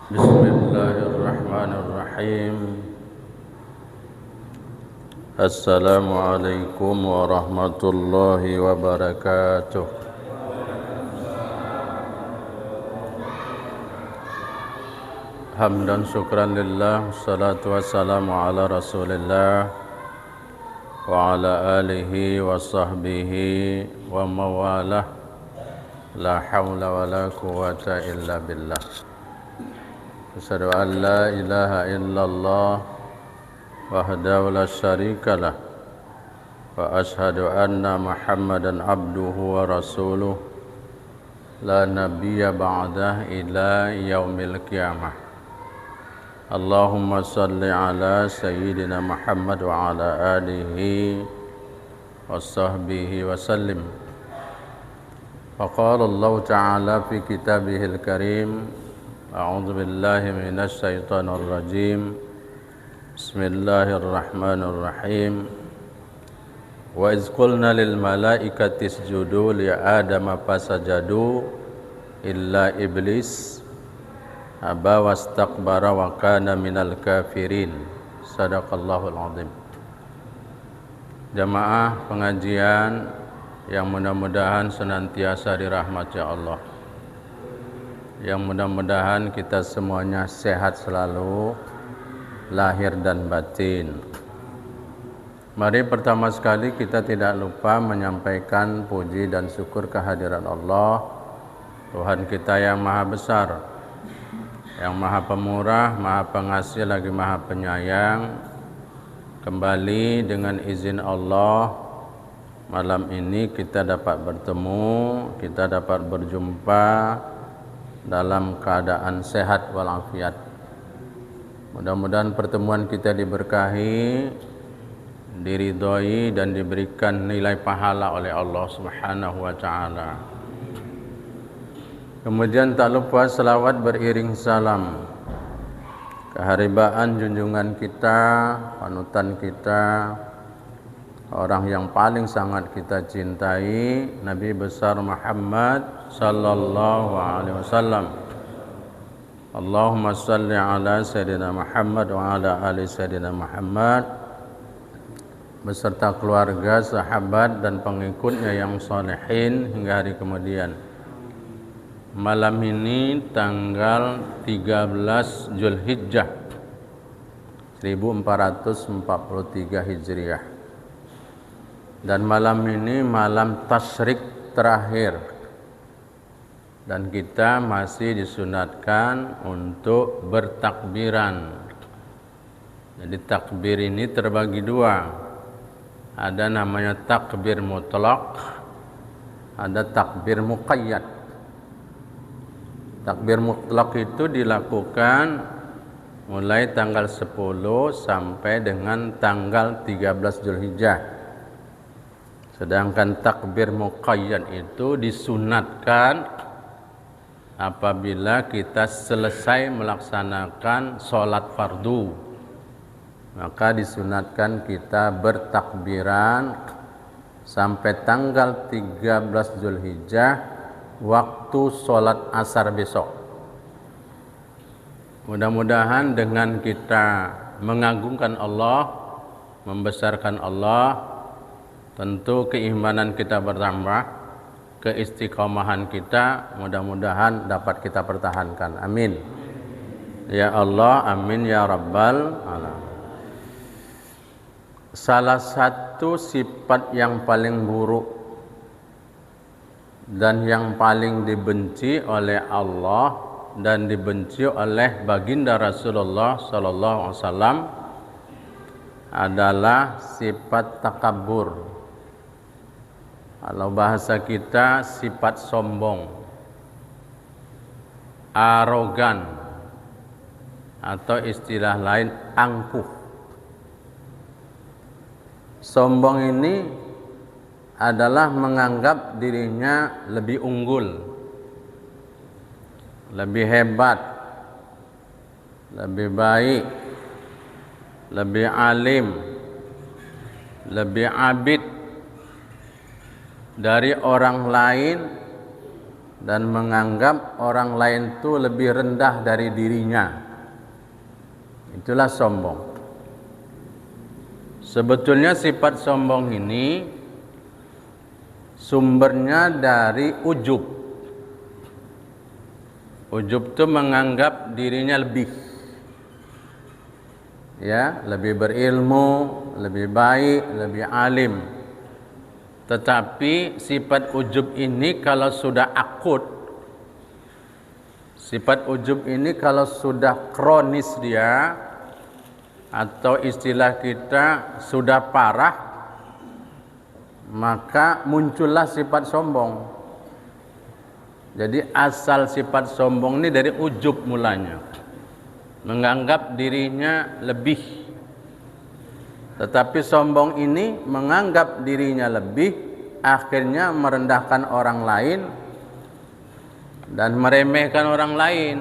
Bismillahirrahmanirrahim. Assalamualaikum warahmatullahi wabarakatuh. Hamdan syukran lillah, salatu wassalamu ala rasulillah wa ala alihi wa sahbihi wa mawalah. La hawla wa la quwata illa billah. Asyhadu an la ilaha illallah wahdahu la syarikalah wa asyhadu anna Muhammadan abduhu wa rasuluh la nabiyya ba'dah ila yaumil qiyamah. Allahumma salli ala sayyidina Muhammad wa ala alihi wa sahbihi wa sallim. Faqala Allah ta'ala fi kitabihil karim, a'udzu billahi minasy syaithanir rajim. Bismillahirrahmanirrahim. Wa iz qulna lil malaikati isjudu li adama fasajadu illa iblis aba wastakbara wa kana minal kafirin. Sadaqallahul azim. Jamaah pengajian yang mudah-mudahan senantiasa dirahmati Allah, yang mudah-mudahan kita semuanya sehat selalu, lahir dan batin. Mari pertama sekali kita tidak lupa menyampaikan puji dan syukur kehadiran Allah, Tuhan kita yang maha besar, yang maha pemurah, maha pengasih lagi maha penyayang. Kembali dengan izin Allah, malam ini kita dapat bertemu, kita dapat berjumpa dalam keadaan sehat walafiat. Mudah-mudahan pertemuan kita diberkahi, diridhoi dan diberikan nilai pahala oleh Allah Subhanahu wa taala. Kemudian tak lupa selawat beriring salam keharibaan junjungan kita, panutan kita, orang yang paling sangat kita cintai, Nabi besar Muhammad sallallahu alaihi wasallam. Allahumma salli ala Sayyidina Muhammad wa ala ali Sayyidina Muhammad beserta keluarga, sahabat dan pengikutnya yang salihin hingga hari kemudian. Malam ini tanggal 13 Zulhijjah 1443 Hijriah, dan malam ini malam tasyrik terakhir, dan kita masih disunatkan untuk bertakbiran. Jadi takbir ini terbagi dua. Ada namanya takbir mutlak, ada takbir muqayyad. Takbir mutlak itu dilakukan mulai tanggal 10 sampai dengan tanggal 13 Zulhijjah. Sedangkan takbir muqayyad itu disunatkan apabila kita selesai melaksanakan sholat fardu, maka disunatkan kita bertakbiran sampai tanggal 13 Zulhijjah waktu sholat asar besok. Mudah-mudahan dengan kita mengagungkan Allah, membesarkan Allah, tentu keimanan kita bertambah, keistiqomahan kita mudah-mudahan dapat kita pertahankan. Amin. Ya Allah, amin ya rabbal alamin. Salah satu sifat yang paling buruk dan yang paling dibenci oleh Allah dan dibenci oleh baginda Rasulullah sallallahu alaihi wasallam adalah sifat takabur. Kalau bahasa kita sifat sombong, arogan, atau istilah lain angkuh. Sombong ini adalah menganggap dirinya lebih unggul, lebih hebat, lebih baik, lebih alim, lebih abid dari orang lain dan menganggap orang lain itu lebih rendah dari dirinya. Itulah sombong. Sebetulnya sifat sombong ini sumbernya dari ujub. Ujub itu menganggap dirinya lebih, ya, lebih berilmu, lebih baik, lebih alim. Tetapi sifat ujub ini kalau sudah akut, sifat ujub ini kalau sudah kronis dia, atau istilah kita sudah parah, maka muncullah sifat sombong. Jadi asal sifat sombong ini dari ujub mulanya, menganggap dirinya lebih. Tetapi sombong ini menganggap dirinya lebih, akhirnya merendahkan orang lain dan meremehkan orang lain.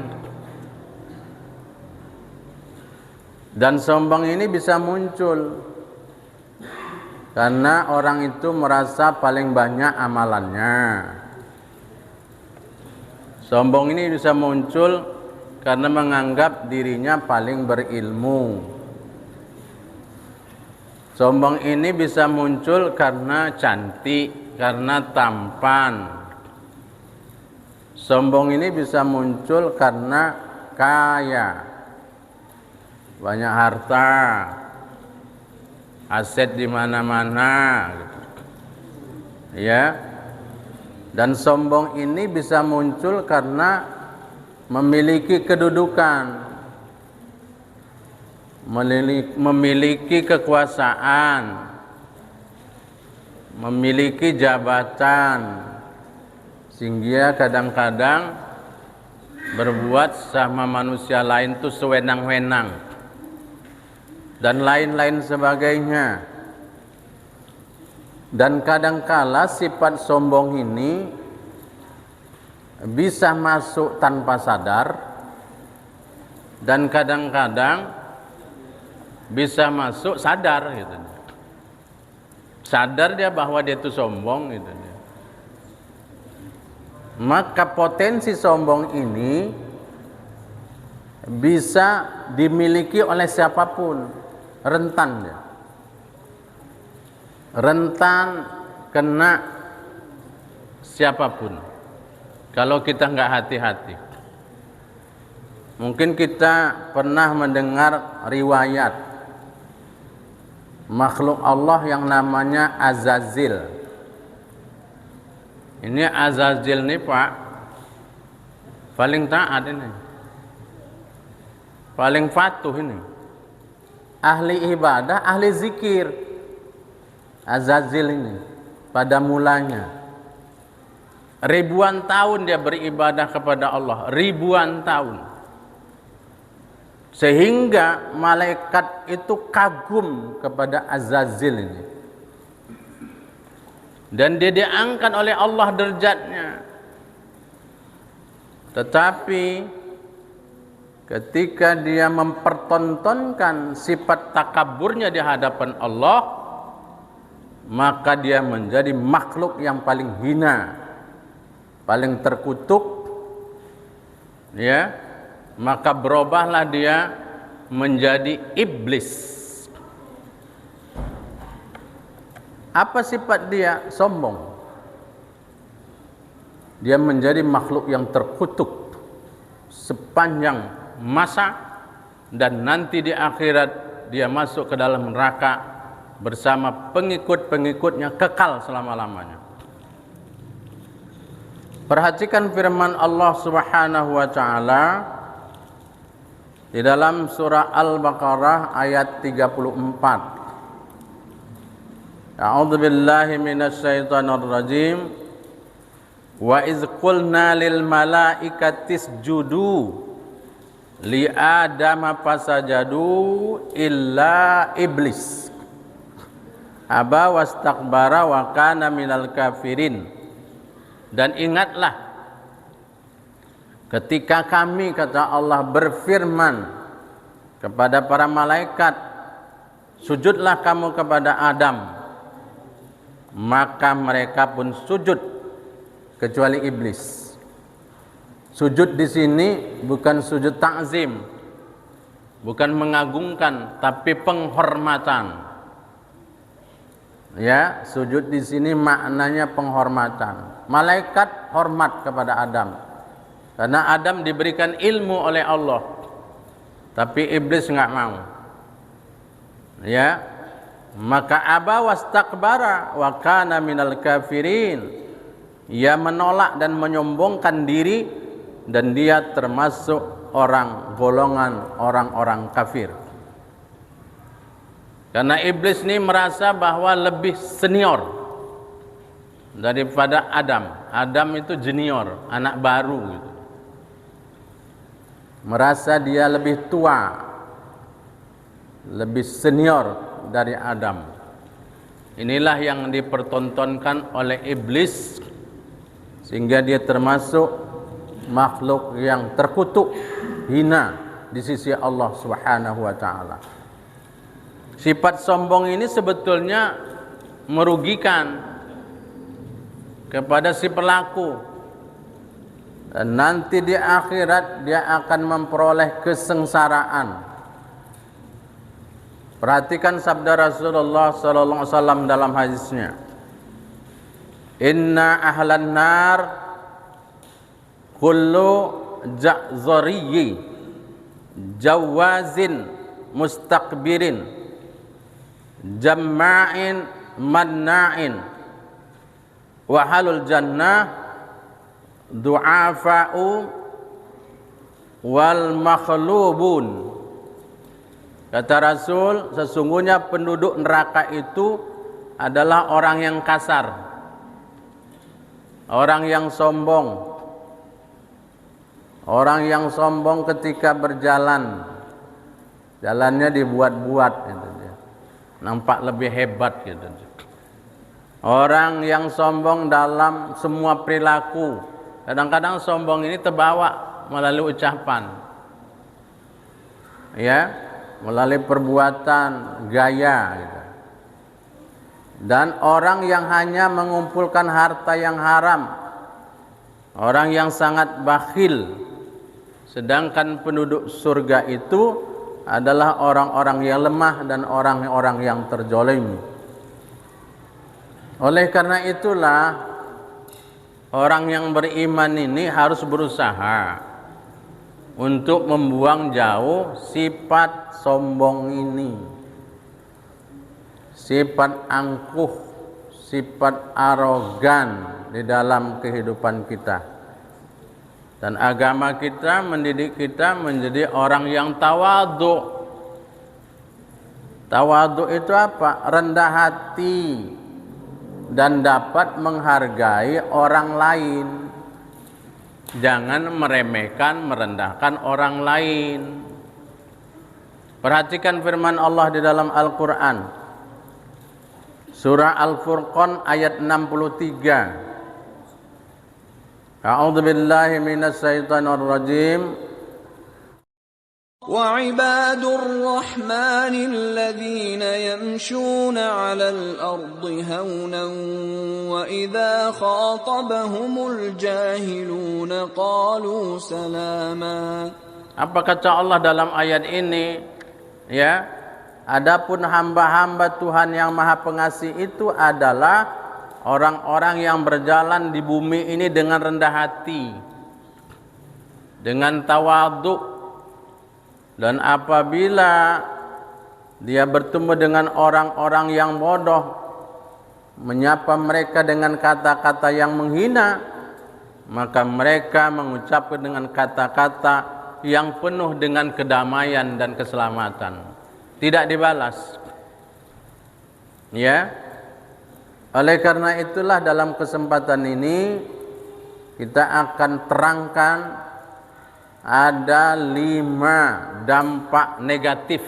Dan sombong ini bisa muncul karena orang itu merasa paling banyak amalannya. Sombong ini bisa muncul karena menganggap dirinya paling berilmu. Sombong ini bisa muncul karena cantik, karena tampan. Sombong ini bisa muncul karena kaya, banyak harta, aset di mana-mana, gitu. Ya. Dan sombong ini bisa muncul karena memiliki kedudukan, memiliki kekuasaan, memiliki jabatan, sehingga kadang-kadang berbuat sama manusia lain itu sewenang-wenang dan lain-lain sebagainya. Dan kadangkala sifat sombong ini bisa masuk tanpa sadar, dan kadang-kadang bisa masuk sadar gitu. Sadar dia bahwa dia itu sombong gitu. Maka potensi sombong ini bisa dimiliki oleh siapapun, rentan dia. Rentan kena siapapun kalau kita nggak hati-hati. Mungkin kita pernah mendengar riwayat makhluk Allah yang namanya Azazil. Ini Azazil nih Pak, paling taat ini, paling patuh ini, ahli ibadah, ahli zikir. Azazil ini pada mulanya ribuan tahun dia beribadah kepada Allah, ribuan tahun, sehingga malaikat itu kagum kepada Azazil ini, dan dia diangkat oleh Allah derajatnya. Tetapi ketika dia mempertontonkan sifat takaburnya di hadapan Allah, maka dia menjadi makhluk yang paling hina, paling terkutuk, ya. Maka berubahlah dia menjadi iblis. Apa sifat dia? Sombong. Dia menjadi makhluk yang terkutuk sepanjang masa, dan nanti di akhirat dia masuk ke dalam neraka bersama pengikut-pengikutnya kekal selama-lamanya. Perhatikan firman Allah Subhanahu wa taala di dalam surah Al-Baqarah ayat 34. A'udzu billahi minasyaitonir rajim. Wa iz qulna lil malaikati isjudu li adama fasajadu illa iblis aba wastakbara wa kana minal kafirin. Dan ingatlah ketika kami, kata Allah, berfirman kepada para malaikat, sujudlah kamu kepada Adam, maka mereka pun sujud kecuali iblis. Sujud di sini bukan sujud ta'zim, bukan mengagungkan, tapi penghormatan. Ya, sujud di sini maknanya penghormatan. Malaikat hormat kepada Adam, karena Adam diberikan ilmu oleh Allah, tapi iblis nggak mau. Ya, maka aba wastakbara wa kana minal kafirin. Ia menolak dan menyombongkan diri, dan dia termasuk golongan orang-orang kafir. Karena iblis ini merasa bahwa lebih senior daripada Adam. Adam itu junior, anak baru gitu. Merasa dia lebih tua, lebih senior dari Adam. Inilah yang dipertontonkan oleh iblis, sehingga dia termasuk makhluk yang terkutuk, hina di sisi Allah Subhanahu wa taala. Sifat sombong ini sebetulnya merugikan kepada si pelaku, dan nanti di akhirat dia akan memperoleh kesengsaraan. Perhatikan sabda Rasulullah sallallahu alaihi wasallam dalam hadisnya, inna ahlan nar kullu ja'zariyyi jawazin mustakbirin jamma'in manna'in wa halul jannah du'afa'u wal makhlubun. Kata Rasul, sesungguhnya penduduk neraka itu adalah orang yang kasar, orang yang sombong, orang yang sombong ketika berjalan, jalannya dibuat-buat gitu, nampak lebih hebat gitu. Orang yang sombong dalam semua perilaku. Kadang-kadang sombong ini terbawa melalui ucapan, ya, melalui perbuatan, gaya gitu. Dan orang yang hanya mengumpulkan harta yang haram, orang yang sangat bakhil. Sedangkan penduduk surga itu adalah orang-orang yang lemah dan orang-orang yang terzalim. Oleh karena itulah orang yang beriman ini harus berusaha untuk membuang jauh sifat sombong ini, sifat angkuh, sifat arogan di dalam kehidupan kita. Dan agama kita mendidik kita menjadi orang yang tawadhu. Tawadhu itu apa? Rendah hati dan dapat menghargai orang lain. Jangan meremehkan, merendahkan orang lain. Perhatikan firman Allah di dalam Al-Quran. Surah Al-Furqan ayat 63. A'udzu billahi minas syaitonir rajim. Wa ibadur rahmanil ladzina yamshuna 'alal ardi hawnan wa idza khatabahumul jahiluna qalu salama. Apa kata Allah dalam ayat ini? Ya, adapun hamba-hamba Tuhan yang Maha Pengasih itu adalah orang-orang yang berjalan di bumi ini dengan rendah hati, dengan tawadhu, dan apabila dia bertemu dengan orang-orang yang bodoh, menyapa mereka dengan kata-kata yang menghina, maka mereka mengucapkan dengan kata-kata yang penuh dengan kedamaian dan keselamatan, tidak dibalas. Ya. Oleh karena itulah dalam kesempatan ini kita akan terangkan ada 5 dampak negatif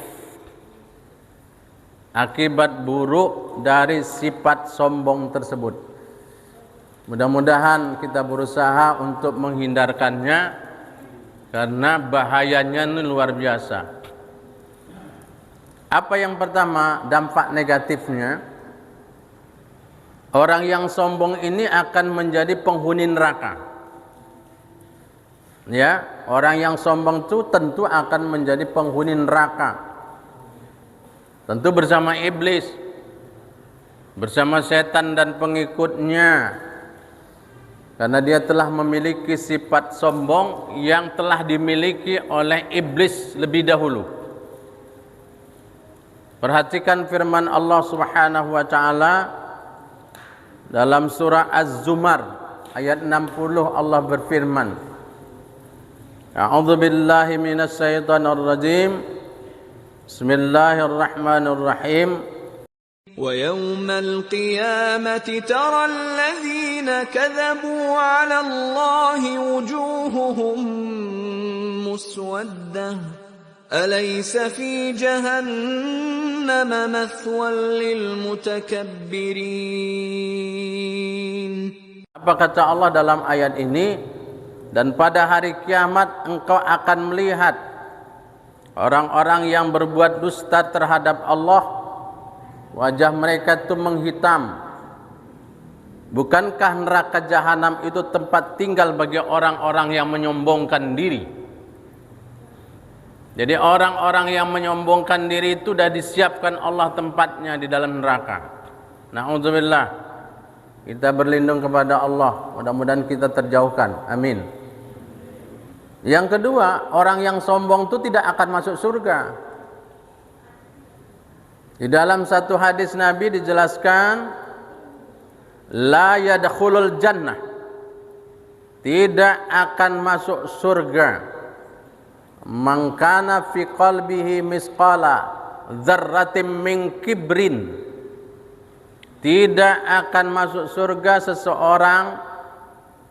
akibat buruk dari sifat sombong tersebut. Mudah-mudahan kita berusaha untuk menghindarkannya, karena bahayanya ini luar biasa. Apa yang pertama dampak negatifnya? Orang yang sombong ini akan menjadi penghuni neraka. Ya, orang yang sombong itu tentu akan menjadi penghuni neraka. Tentu bersama iblis, bersama setan dan pengikutnya. Karena dia telah memiliki sifat sombong yang telah dimiliki oleh iblis lebih dahulu. Perhatikan firman Allah Subhanahu wa taala dalam surah Az-Zumar ayat 60. Allah berfirman, A'udzu billahi minasy syaithanir rajim. Bismillahirrahmanirrahim. ويوم القيامة ترى الذين كذبوا على الله وجوههم مسودة أليس في جهنم مثوى للمتكبرين. Apa kata Allah dalam ayat ini? Dan pada hari kiamat engkau akan melihat orang-orang yang berbuat dusta terhadap Allah, wajah mereka itu menghitam. Bukankah neraka jahanam itu tempat tinggal bagi orang-orang yang menyombongkan diri? Jadi orang-orang yang menyombongkan diri itu sudah disiapkan Allah tempatnya di dalam neraka. Na'udzubillah. Kita berlindung kepada Allah. Mudah-mudahan kita terjauhkan. Amin. Yang kedua, orang yang sombong itu tidak akan masuk surga. Di dalam satu hadis Nabi dijelaskan, la yadkhulul jannah, tidak akan masuk surga, man kana fi qalbihi misqala dzarratin min kibrin, tidak akan masuk surga seseorang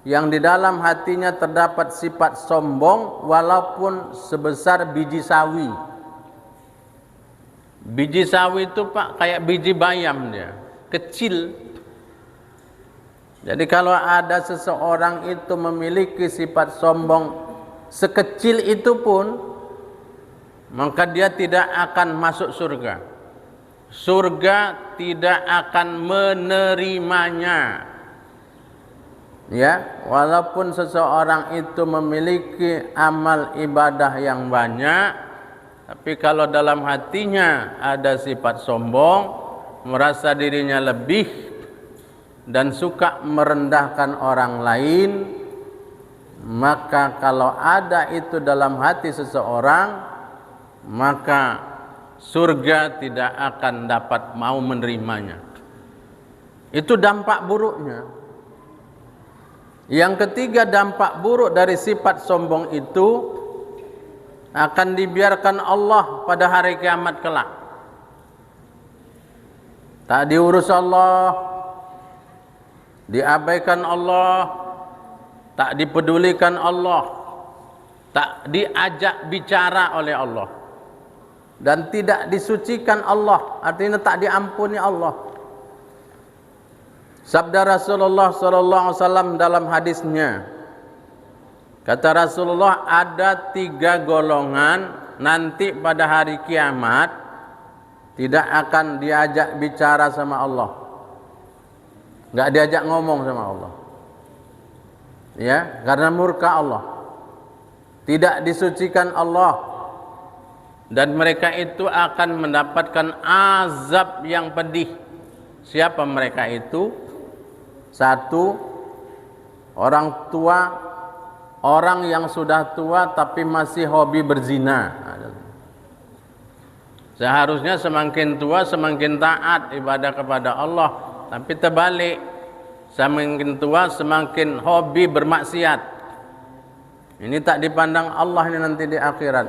yang di dalam hatinya terdapat sifat sombong walaupun sebesar biji sawi. Biji sawi itu Pak kayak biji bayam, dia kecil. Jadi kalau ada seseorang itu memiliki sifat sombong sekecil itu pun, maka dia tidak akan masuk surga. Surga tidak akan menerimanya. Ya, walaupun seseorang itu memiliki amal ibadah yang banyak, tapi kalau dalam hatinya ada sifat sombong, merasa dirinya lebih, dan suka merendahkan orang lain, maka kalau ada itu dalam hati seseorang, maka surga tidak akan dapat mau menerimanya. Itu dampak buruknya. Yang ketiga, dampak buruk dari sifat sombong itu akan dibiarkan Allah pada hari kiamat kelak. Tak diurus Allah, diabaikan Allah, tak dipedulikan Allah, tak diajak bicara oleh Allah, dan tidak disucikan Allah, artinya tak diampuni Allah. Sabda Rasulullah SAW dalam hadisnya, kata Rasulullah, ada 3 golongan nanti pada hari kiamat tidak akan diajak bicara sama Allah, nggak diajak ngomong sama Allah, ya, karena murka Allah, tidak disucikan Allah, dan mereka itu akan mendapatkan azab yang pedih. Siapa mereka itu? 1, orang tua, orang yang sudah tua tapi masih hobi berzina. Seharusnya semakin tua semakin taat ibadah kepada Allah, tapi terbalik, semakin tua semakin hobi bermaksiat. Ini tak dipandang Allah ini nanti di akhirat.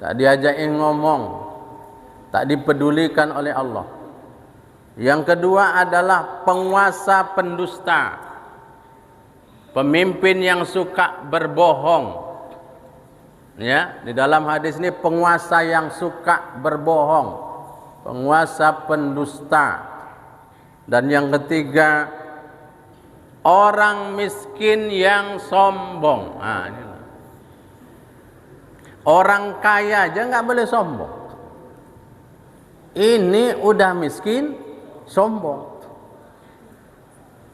Tak diajakin ngomong, tak dipedulikan oleh Allah. Yang kedua adalah penguasa pendusta, pemimpin yang suka berbohong. Ya, di dalam hadis ini penguasa yang suka berbohong, penguasa pendusta. Dan yang ketiga, orang miskin yang sombong. Nah, ini. Orang kaya aja nggak boleh sombong. Ini udah miskin, sombong.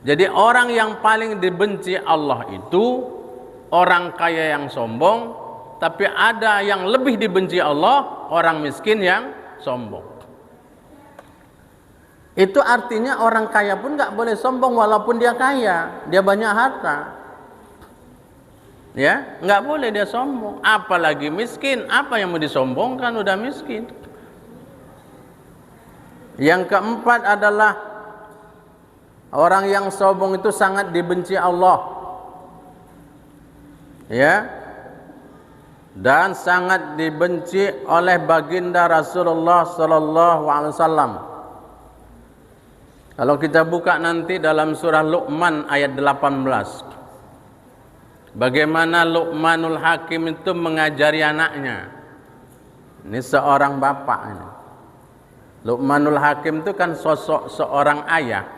Jadi orang yang paling dibenci Allah itu orang kaya yang sombong, tapi ada yang lebih dibenci Allah, orang miskin yang sombong. Itu artinya orang kaya pun nggak boleh sombong walaupun dia kaya, dia banyak harta. Ya, nggak boleh dia sombong. Apalagi miskin, apa yang mau disombongkan, udah miskin. Yang keempat adalah orang yang sombong itu sangat dibenci Allah. Ya, dan sangat dibenci oleh baginda Rasulullah sallallahu alaihi wasallam. Kalau kita buka nanti dalam surah Luqman ayat 18, bagaimana Luqmanul Hakim itu mengajari anaknya. Ini seorang bapak ini. Luqmanul Hakim itu kan sosok seorang ayah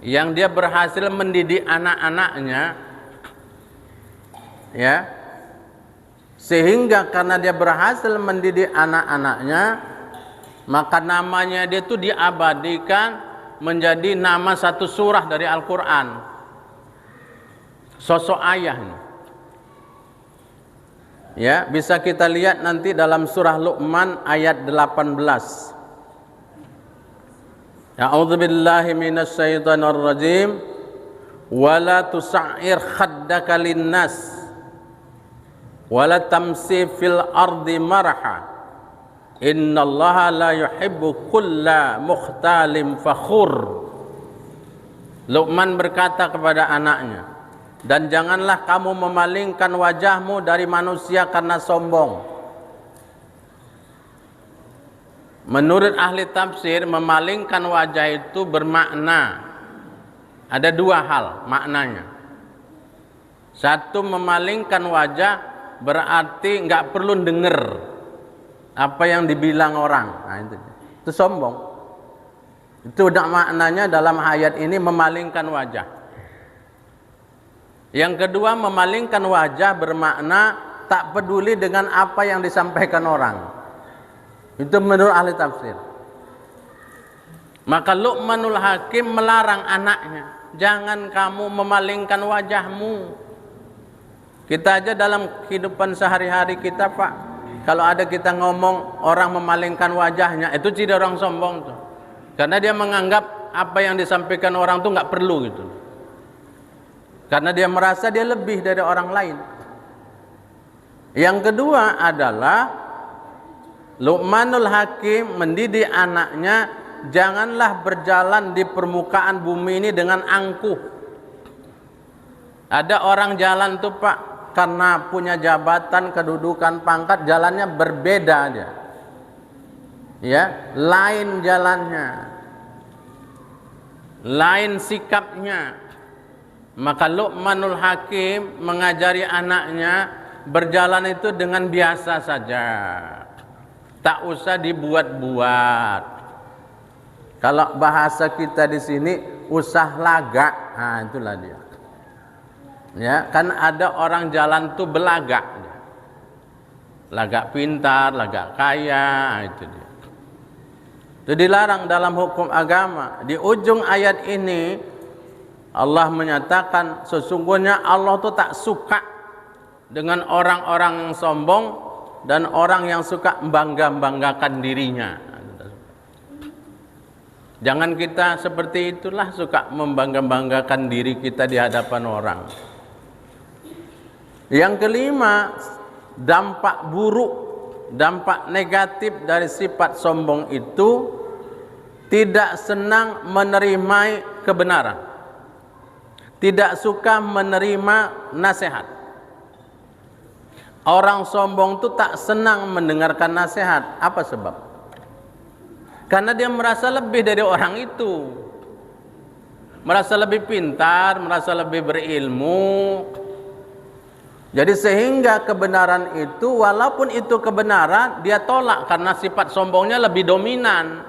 yang dia berhasil mendidik anak-anaknya, ya, sehingga karena dia berhasil mendidik anak-anaknya, maka namanya dia itu diabadikan menjadi nama satu surah dari Al-Quran. Sosok ayah ini. Ya, bisa kita lihat nanti dalam surah Luqman ayat 18. A'udzu billahi minasy syaithanir rajim. Wala tusa'ir khaddaka linnas wala tamsi fil ardi marha. Innallaha la yuhibbu kulla mukhtalin fakhur. Luqman berkata kepada anaknya, dan janganlah kamu memalingkan wajahmu dari manusia karena sombong. Menurut ahli tafsir, memalingkan wajah itu bermakna ada dua hal maknanya. Satu, memalingkan wajah berarti nggak perlu dengar apa yang dibilang orang. Nah, itu sombong. Itu udah maknanya dalam ayat ini, memalingkan wajah. Yang kedua, memalingkan wajah bermakna tak peduli dengan apa yang disampaikan orang. Itu menurut ahli tafsir. Maka Luqmanul Hakim melarang anaknya, jangan kamu memalingkan wajahmu. Kita aja dalam kehidupan sehari-hari kita, Pak, kalau ada kita ngomong orang memalingkan wajahnya, itu ciri orang sombong tuh. Karena dia menganggap apa yang disampaikan orang tuh nggak perlu gitu. Karena dia merasa dia lebih dari orang lain. Yang kedua adalah Luqmanul Hakim mendidik anaknya, janganlah berjalan di permukaan bumi ini dengan angkuh. Ada orang jalan tuh, Pak, karena punya jabatan, kedudukan, pangkat, jalannya berbeda dia. Ya, lain jalannya, lain sikapnya. Maka Luqmanul Hakim mengajari anaknya berjalan itu dengan biasa saja, tak usah dibuat-buat. Kalau bahasa kita di sini, usah lagak. Nah, itulah dia. Ya, kan ada orang jalan tuh belagak, lagak pintar, lagak kaya, itu dia. Itu dilarang dalam hukum agama. Di ujung ayat ini Allah menyatakan sesungguhnya Allah tuh tak suka dengan orang-orang yang sombong dan orang yang suka membangga-banggakan dirinya. Jangan kita seperti itulah, suka membangga-banggakan diri kita di hadapan orang. Yang kelima, dampak buruk, dampak negatif dari sifat sombong itu tidak senang menerima kebenaran, tidak suka menerima nasihat. Orang sombong itu tak senang mendengarkan nasihat. Apa sebab? Karena dia merasa lebih dari orang itu, merasa lebih pintar, merasa lebih berilmu. Jadi sehingga kebenaran itu, walaupun itu kebenaran, dia tolak karena sifat sombongnya lebih dominan,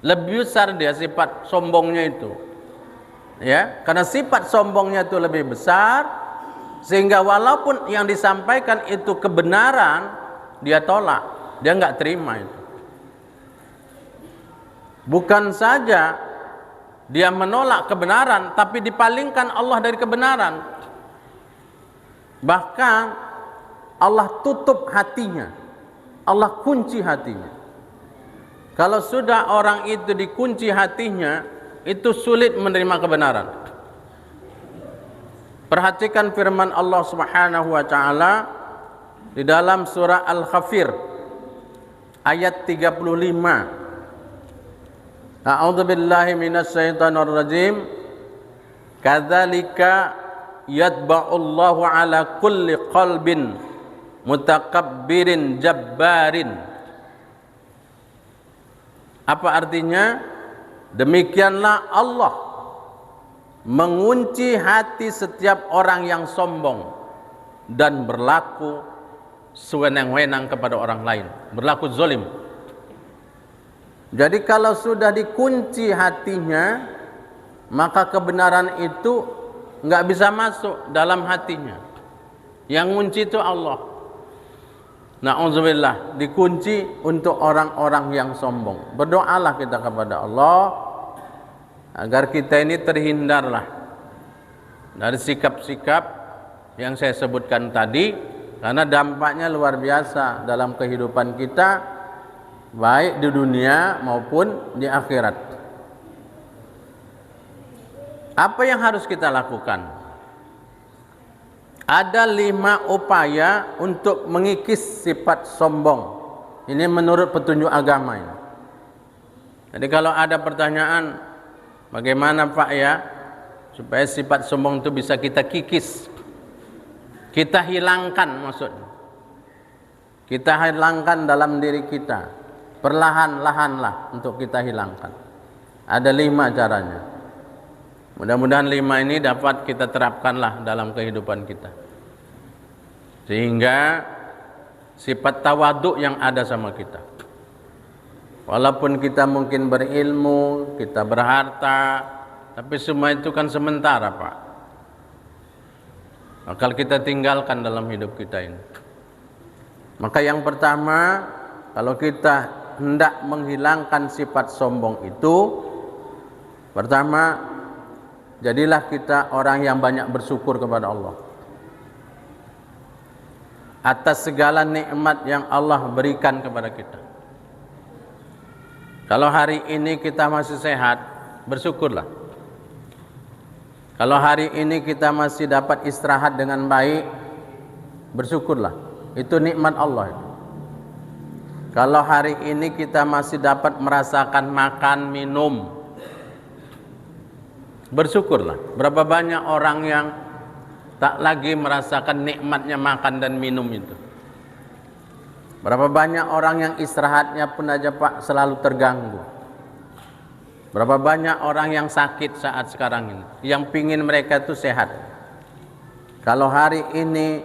lebih besar dia sifat sombongnya itu. Ya, karena sifat sombongnya itu lebih besar, sehingga walaupun yang disampaikan itu kebenaran, dia tolak, dia nggak terima itu. Bukan saja dia menolak kebenaran, tapi dipalingkan Allah dari kebenaran. Bahkan Allah tutup hatinya, Allah kunci hatinya. Kalau sudah orang itu dikunci hatinya, itu sulit menerima kebenaran. Perhatikan firman Allah Subhanahu wa taala di dalam surah Al-Ghafir ayat 35. A'udzu billahi minasy syaithanir rajim. Kadzalika yatba'ullahu ala kulli qalbin mutakabbirin jabbarin. Apa artinya? Demikianlah Allah mengunci hati setiap orang yang sombong dan berlaku sewenang-wenang kepada orang lain, berlaku zalim. Jadi kalau sudah dikunci hatinya, maka kebenaran itu nggak bisa masuk dalam hatinya. Yang kunci itu Allah. Na'udzubillah, dikunci untuk orang-orang yang sombong. Berdoalah kita kepada Allah agar kita ini terhindarlah dari sikap-sikap yang saya sebutkan tadi, karena dampaknya luar biasa dalam kehidupan kita, baik di dunia maupun di akhirat. Apa yang harus kita lakukan? Ada 5 upaya untuk mengikis sifat sombong. Ini menurut petunjuk agama ini. Jadi kalau ada pertanyaan, bagaimana Pak ya supaya sifat sombong itu bisa kita kikis, kita hilangkan maksudnya. Kita hilangkan dalam diri kita, perlahan-lahanlah untuk kita hilangkan. Ada 5 caranya. Mudah-mudahan 5 ini dapat kita terapkanlah dalam kehidupan kita, sehingga sifat tawaduk yang ada sama kita, walaupun kita mungkin berilmu, kita berharta, tapi semua itu kan sementara Pak. Maka kita tinggalkan dalam hidup kita ini. Maka yang pertama, kalau kita hendak menghilangkan sifat sombong itu, pertama, jadilah kita orang yang banyak bersyukur kepada Allah atas segala nikmat yang Allah berikan kepada kita. Kalau hari ini kita masih sehat, bersyukurlah. Kalau hari ini kita masih dapat istirahat dengan baik, bersyukurlah. Itu nikmat Allah. Kalau hari ini kita masih dapat merasakan makan, minum, bersyukurlah. Berapa banyak orang yang tak lagi merasakan nikmatnya makan dan minum itu. Berapa banyak orang yang istirahatnya pun aja Pak selalu terganggu. Berapa banyak orang yang sakit saat sekarang ini, yang pingin mereka itu sehat. Kalau hari ini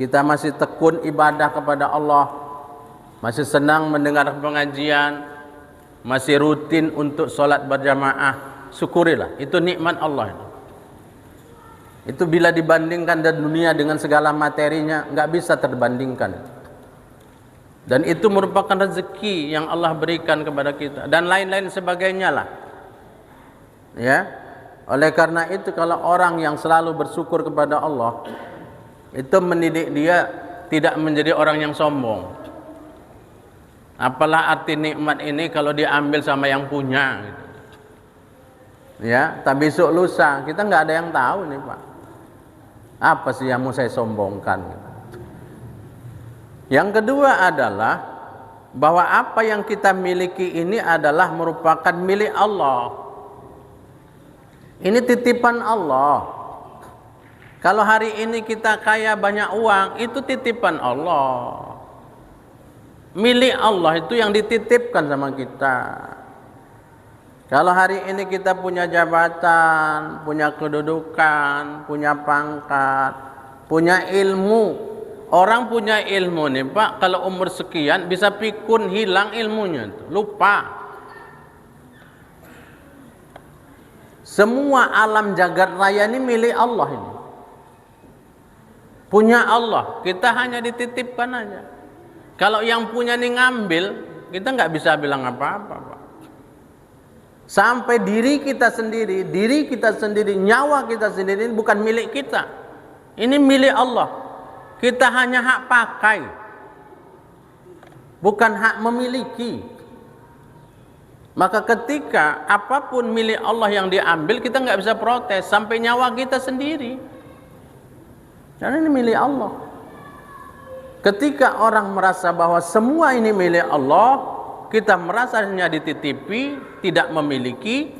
kita masih tekun ibadah kepada Allah, masih senang mendengar pengajian, masih rutin untuk sholat berjamaah, syukurilah, itu nikmat Allah. Itu bila dibandingkan dengan dunia dengan segala materinya, nggak bisa terbandingkan. Dan itu merupakan rezeki yang Allah berikan kepada kita, dan lain-lain sebagainya lah. Ya, oleh karena itu kalau orang yang selalu bersyukur kepada Allah, itu mendidik dia tidak menjadi orang yang sombong. Apalah arti nikmat ini kalau diambil sama yang punya, gitu. Ya, tak besok lusa kita nggak ada yang tahu nih Pak. Apa sih yang mau saya sombongkan? Yang kedua adalah bahwa apa yang kita miliki ini adalah merupakan milik Allah. Ini titipan Allah. Kalau hari ini kita kaya banyak uang, itu titipan Allah. Milik Allah itu yang dititipkan sama kita. Kalau hari ini kita punya jabatan, punya kedudukan, punya pangkat, punya ilmu. Orang punya ilmu nih Pak, kalau umur sekian bisa pikun hilang ilmunya, lupa. Semua alam jagat raya ini milik Allah ini. Punya Allah, kita hanya dititipkan aja. Kalau yang punya nih ngambil, kita nggak bisa bilang apa-apa Pak. Sampai diri kita sendiri, nyawa kita sendiri bukan milik kita. Ini milik Allah. Kita hanya hak pakai, bukan hak memiliki. Maka ketika apapun milik Allah yang diambil, kita nggak bisa protes sampai nyawa kita sendiri. Karena ini milik Allah. Ketika orang merasa bahwa semua ini milik Allah, kita merasa hanya dititipi, tidak memiliki,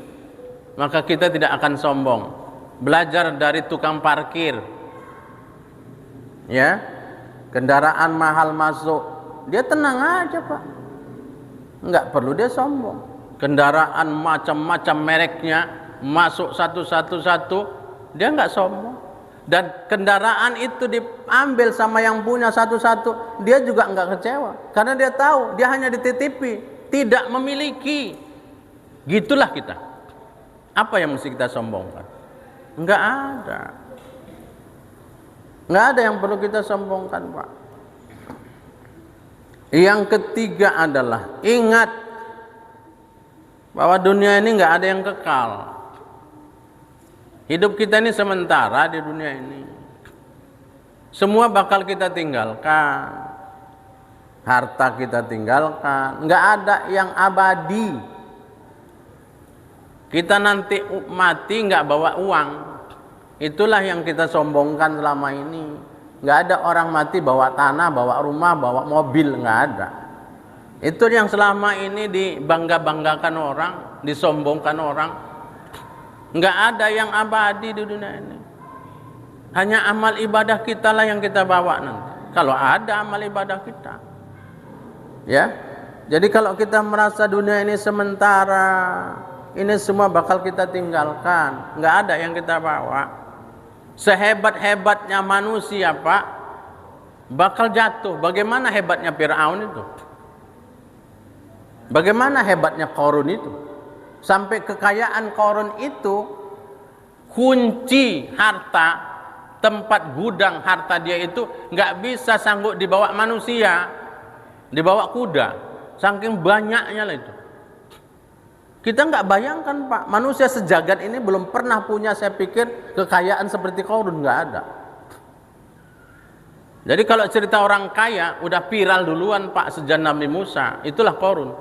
maka kita tidak akan sombong. Belajar dari tukang parkir, ya, kendaraan mahal masuk, dia tenang aja Pak, nggak perlu dia sombong. Kendaraan macam-macam mereknya masuk satu, dia nggak sombong. Dan kendaraan itu diambil sama yang punya satu-satu, dia juga nggak kecewa, karena dia tahu dia hanya dititipi, tidak memiliki. Gitulah kita. Apa yang mesti kita sombongkan? Nggak ada. Nggak ada yang perlu kita sombongkan, Pak. Yang ketiga adalah ingat bahwa dunia ini nggak ada yang kekal. Hidup kita ini sementara di dunia ini. Semua bakal kita tinggalkan. Harta kita tinggalkan. Nggak ada yang abadi. Kita nanti mati nggak bawa uang. Itulah yang kita sombongkan selama ini. Nggak ada orang mati bawa tanah, bawa rumah, bawa mobil, nggak ada. Itu yang selama ini dibangga-banggakan orang, disombongkan orang. Nggak ada yang abadi di dunia ini. Hanya amal ibadah kita lah yang kita bawa nanti. Kalau ada amal ibadah kita, ya. Jadi kalau kita merasa dunia ini sementara, ini semua bakal kita tinggalkan. Nggak ada yang kita bawa. Sehebat-hebatnya manusia, Pak, bakal jatuh. Bagaimana hebatnya Fir'aun itu? Bagaimana hebatnya Qarun itu? Sampai kekayaan Qarun itu, kunci harta, tempat gudang harta dia itu nggak bisa sanggup dibawa manusia, dibawa kuda, saking banyaknya lah itu. Kita nggak bayangkan Pak, manusia sejagat ini belum pernah punya, saya pikir, kekayaan seperti Qarun, nggak ada. Jadi kalau cerita orang kaya udah viral duluan Pak sejak Nabi Musa, itulah Qarun.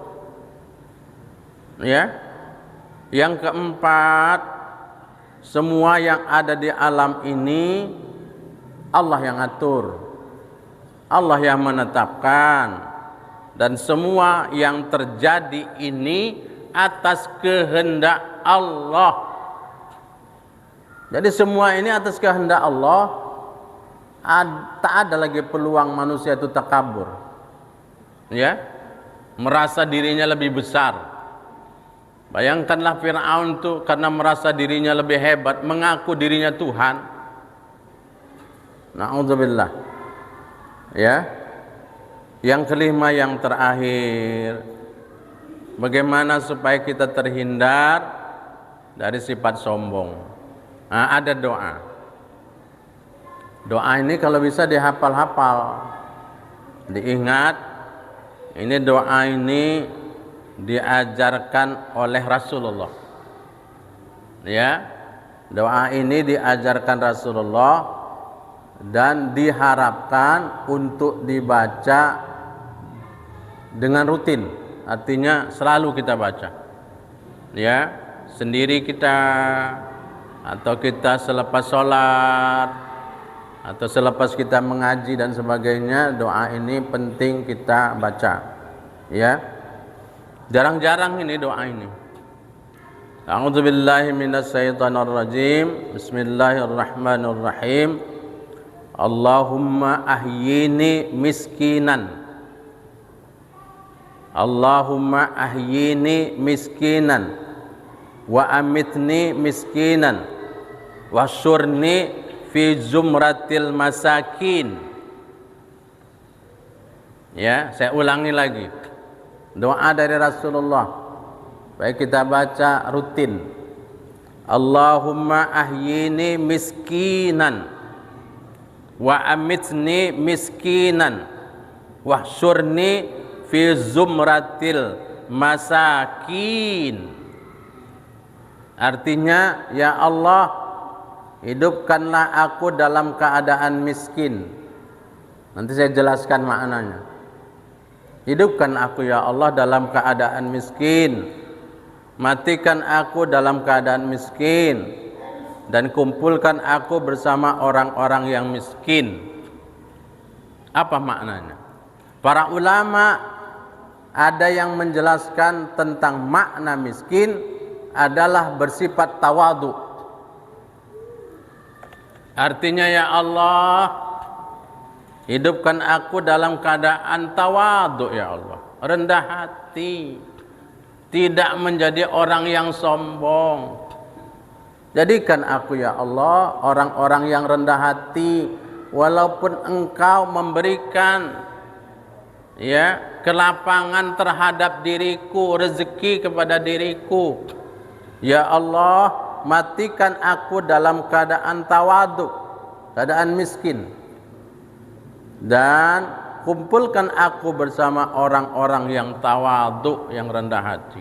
Ya. Yang keempat, semua yang ada di alam ini Allah yang atur, Allah yang menetapkan, dan semua yang terjadi ini atas kehendak Allah. Jadi semua ini atas kehendak Allah. Tak ada lagi peluang manusia itu takabur, ya, merasa dirinya lebih besar. Bayangkanlah Fir'aun itu karena merasa dirinya lebih hebat, mengaku dirinya Tuhan. Na'udzubillah. Ya. Yang kelima, yang terakhir, bagaimana supaya kita terhindar dari sifat sombong. Nah, ada doa. Doa ini kalau bisa dihafal-hafal, diingat. Ini doa ini diajarkan oleh Rasulullah. Ya, doa ini diajarkan Rasulullah dan diharapkan untuk dibaca dengan rutin. Artinya selalu kita baca. Ya, sendiri kita, atau kita selepas sholat, atau selepas kita mengaji dan sebagainya, doa ini penting kita baca. Ya. Jarang-jarang ini doa ini. A'udzubillahi minasyaitonirrajim. Bismillahirrahmanirrahim. Allahumma ahyini miskinan. Allahumma ahyini miskinan wa amitni miskinan wa syurni fi zumratil masakin. Ya, saya ulangi lagi. Doa dari Rasulullah, baik kita baca rutin. Allahumma ahyini miskinan wa amitni miskinan wahsyurni fi zumratil masakin. Artinya, ya Allah, hidupkanlah aku dalam keadaan miskin. Nanti saya jelaskan maknanya. Hidupkan aku ya Allah dalam keadaan miskin, matikan aku dalam keadaan miskin, dan kumpulkan aku bersama orang-orang yang miskin. Apa maknanya? Para ulama ada yang menjelaskan tentang makna miskin adalah bersifat tawadu. Artinya ya Allah, hidupkan aku dalam keadaan tawadu ya Allah, rendah hati, tidak menjadi orang yang sombong. Jadikan aku ya Allah orang-orang yang rendah hati, walaupun Engkau memberikan ya kelapangan terhadap diriku, rezeki kepada diriku. Ya Allah, matikan aku dalam keadaan tawadu, keadaan miskin, dan kumpulkan aku bersama orang-orang yang tawadu, yang rendah hati.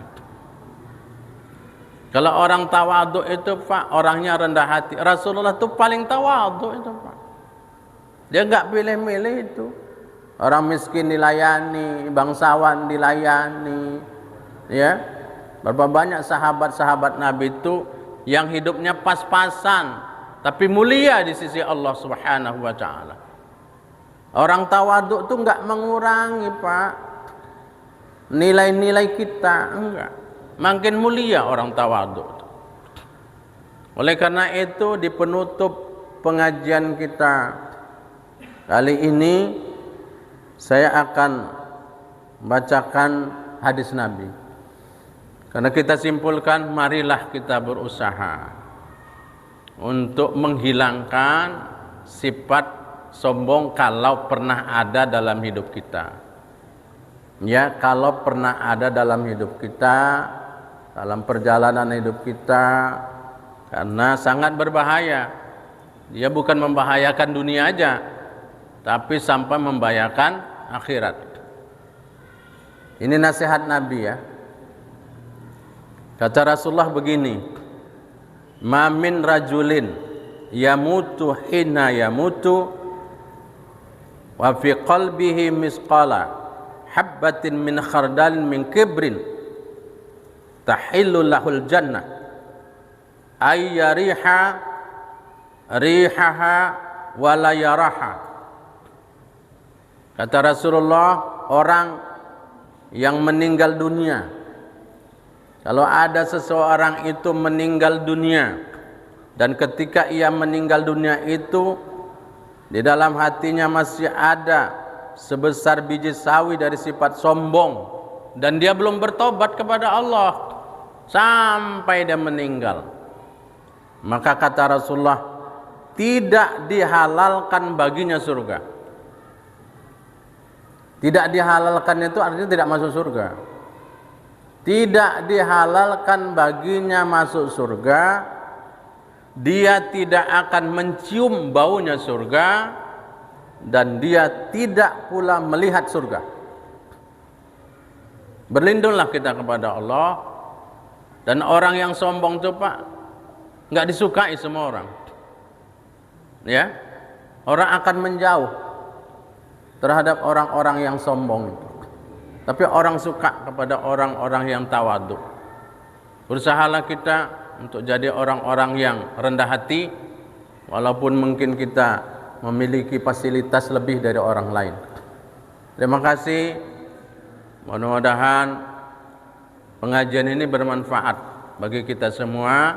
Kalau orang tawadu itu Pak, orangnya rendah hati. Rasulullah itu paling tawadu itu Pak. Dia enggak pilih-milih itu. Orang miskin dilayani, bangsawan dilayani. Ya. Berapa banyak sahabat-sahabat Nabi itu yang hidupnya pas-pasan tapi mulia di sisi Allah Subhanahu wa taala. Orang tawaduk itu enggak mengurangi Pak nilai-nilai kita, enggak. Makin mulia orang tawaduk. Oleh karena itu di penutup pengajian kita kali ini saya akan bacakan hadis Nabi. Karena kita simpulkan, marilah kita berusaha untuk menghilangkan sifat sombong kalau pernah ada dalam hidup kita. Ya, kalau pernah ada dalam hidup kita, dalam perjalanan hidup kita, karena sangat berbahaya. Dia bukan membahayakan dunia aja, tapi sampai membahayakan akhirat. Ini nasihat Nabi ya. Kata Rasulullah begini, "Ma min rajulin yamutu hina yamutu wa fi qalbihi misqala habbatin min khardalin min kibrin tahillu lahul jannah ay yariha rihaha wa la yaraha." Kata Rasulullah, orang yang meninggal dunia, kalau ada seseorang itu meninggal dunia, dan ketika ia meninggal dunia itu di dalam hatinya masih ada sebesar biji sawi dari sifat sombong, dan dia belum bertobat kepada Allah sampai dia meninggal, maka kata Rasulullah, tidak dihalalkan baginya surga. Tidak dihalalkan itu artinya tidak masuk surga. Tidak dihalalkan baginya masuk surga, dia tidak akan mencium baunya surga, dan dia tidak pula melihat surga. Berlindunglah kita kepada Allah. Dan orang yang sombong itu Pak, nggak disukai semua orang. Ya, orang akan menjauh terhadap orang-orang yang sombong itu. Tapi orang suka kepada orang-orang yang tawadhu. Berusahalah kita untuk jadi orang-orang yang rendah hati, walaupun mungkin kita memiliki fasilitas lebih dari orang lain. Terima kasih. Mudah-mudahan pengajian ini bermanfaat bagi kita semua,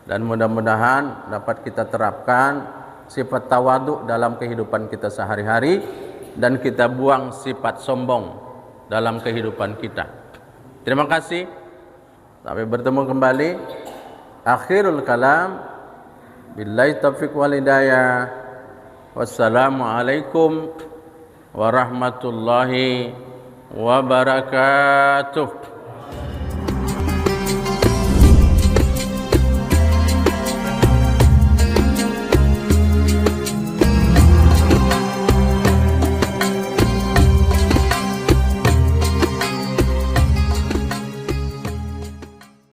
dan mudah-mudahan dapat kita terapkan sifat tawadhu dalam kehidupan kita sehari-hari, dan kita buang sifat sombong dalam kehidupan kita. Terima kasih. Sampai bertemu kembali. Akhirul kalam. Billahi taufiq wal hidayah. Wassalamualaikum warahmatullahi wabarakatuh.